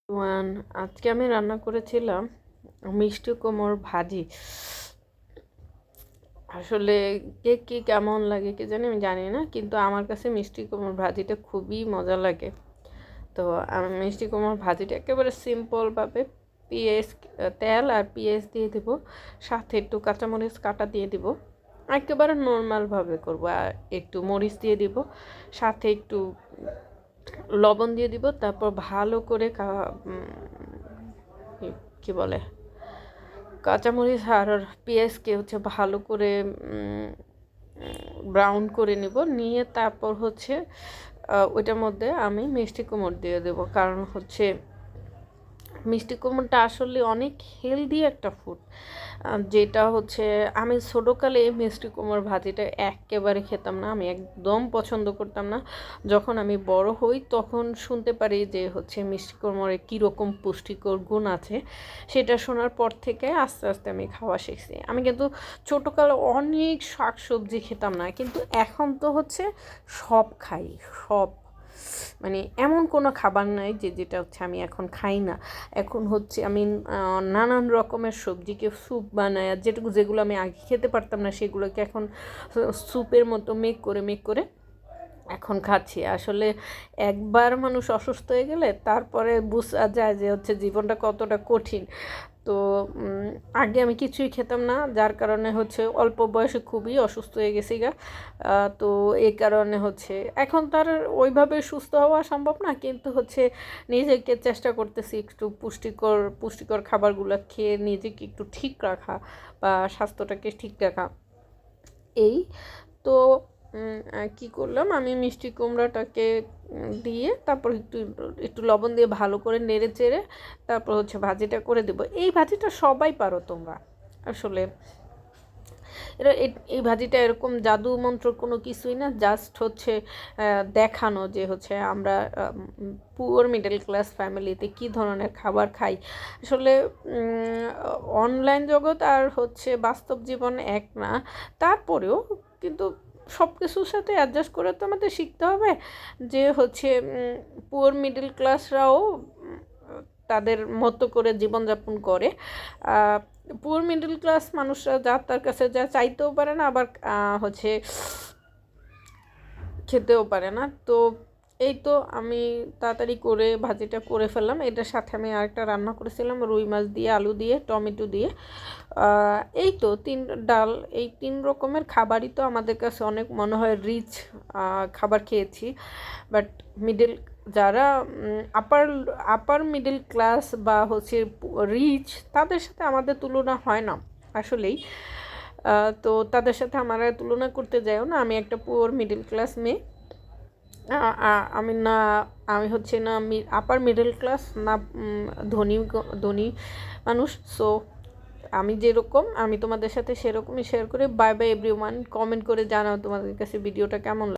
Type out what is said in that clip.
One আজকে আমি রান্না করেছিলাম মিষ্টি কুমড়োর ভাজি। আসলে কে কি কেমন লাগে কে জানি, আমি জানি না, কিন্তু আমার কাছে মিষ্টি কুমড়োর ভাজিটা খুবই মজা লাগে। তো আমি মিষ্টি কুমড়োর ভাজিটা একেবারে সিম্পলভাবে পেঁয়াজ, তেল আর পেঁয়াজ দিয়ে দেবো, সাথে একটু কাঁচামরিচ কাটা দিয়ে দিব। একেবারে নর্মালভাবে করবো, আর একটু মরিচ দিয়ে দিব, সাথে একটু লবণ দিয়ে দিব। তারপর ভালো করে কি বলে, কাঁচামরিচ আর পেঁয়াজকে ভালো করে ব্রাউন করে নিয়ে তারপর ওইটার মধ্যে আমি মিষ্টি কুমড় দিয়ে দেবো। কারণ মিষ্টি কুমড়োটা আসলে অনেক হেলদি একটা ফুড, যেটা আমি ছোটোকালে মিষ্টি কুমড়োর ভাজিটা একেবারে খেতাম না, আমি একদম পছন্দ করতাম না। যখন আমি বড় হই তখন শুনতে পারি যে মিষ্টি কুমড়োর কীরকম পুষ্টিকর গুণ আছে, সেটা শোনার পর থেকে আস্তে আস্তে আমি খাওয়া শিখছি। আমি কিন্তু ছোটোকালে অনেক শাক সবজি খেতাম না, কিন্তু এখন তো সব খাই, সব, মানে এমন কোনো খাবার নাই যেটা আমি এখন খাই না। এখন আমি নানান রকমের সবজিকে স্যুপ বানাই, আর যেগুলো আমি আগে খেতে পারতাম না সেগুলোকে এখন স্যুপের মতো মেক করে এখন খাচ্ছি। আসলে একবার মানুষ অসুস্থ হয়ে গেলে তারপরে বোঝা যায় যে জীবনটা কতটা কঠিন। তো আগে আমি কিছুই খেতাম না, যার কারণে অল্প বয়সে খুবই অসুস্থ হয়ে গেছি গা। তো এই কারণে এখন তার ওইভাবে সুস্থ হওয়া সম্ভব না, কিন্তু নিজেকে চেষ্টা করতেছি একটু পুষ্টিকর খাবারগুলো খেয়ে নিজেকে একটু ঠিক রাখা বা স্বাস্থ্যটাকে ঠিক রাখা। এই তো কি করলাম, আমি মিষ্টি কুমড়াটাকে দিয়ে তারপর একটু একটু লবণ দিয়ে ভালো করে নেড়ে চেড়ে তারপর ভাজিটা করে দেবো। এই ভাজিটা সবাই পারো তোমরা। আসলে এই ভাজিটা এরকম জাদু মন্ত্র কোনো কিছুই না, জাস্ট দেখানো যে আমরা পুয়ার মিডল ক্লাস ফ্যামিলিতে কী ধরনের খাবার খাই। আসলে অনলাইন জগৎ আর বাস্তব জীবন এক না, তারপরেও কিন্তু সব কিছুর সাথে অ্যাডজাস্ট করে তো আমাদের শিখতে হবে যে পুয়ার মিডল ক্লাসরাও তাদের মতো করে জীবনযাপন করে। পুয়ার মিডল ক্লাস মানুষরা তার কাছে যা চাইতেও পারে না, আবার খেতেও পারে না। তো এই তো আমি তাড়াতাড়ি করে ভাজিটা করে ফেললাম। এটার সাথে আমি আরেকটা রান্না করেছিলাম রুই মাছ দিয়ে, আলু দিয়ে, টমেটো দিয়ে। এই তো ডাল, এই 3 রকমের খাবারই তো আমাদের কাছে অনেক মনে হয় রিচ খাবার খেয়েছি। বাট যারা আপার মিডল ক্লাস বা রিচ, তাদের সাথে আমাদের তুলনা হয় না আসলেই। তো তাদের সাথে আমার তুলনা করতে যাইও না, আমি একটা পুয়ার মিডল ক্লাস মেয়ে। আমি না, আমি না আপার মিডল ক্লাস, না ধনী মানুষ। সো আমি যেরকম, আমি তোমাদের সাথে সেরকমই শেয়ার করে। Bye bye everyone. কমেন্ট করে জানাও তোমাদের কাছে ভিডিওটা কেমন লাগে।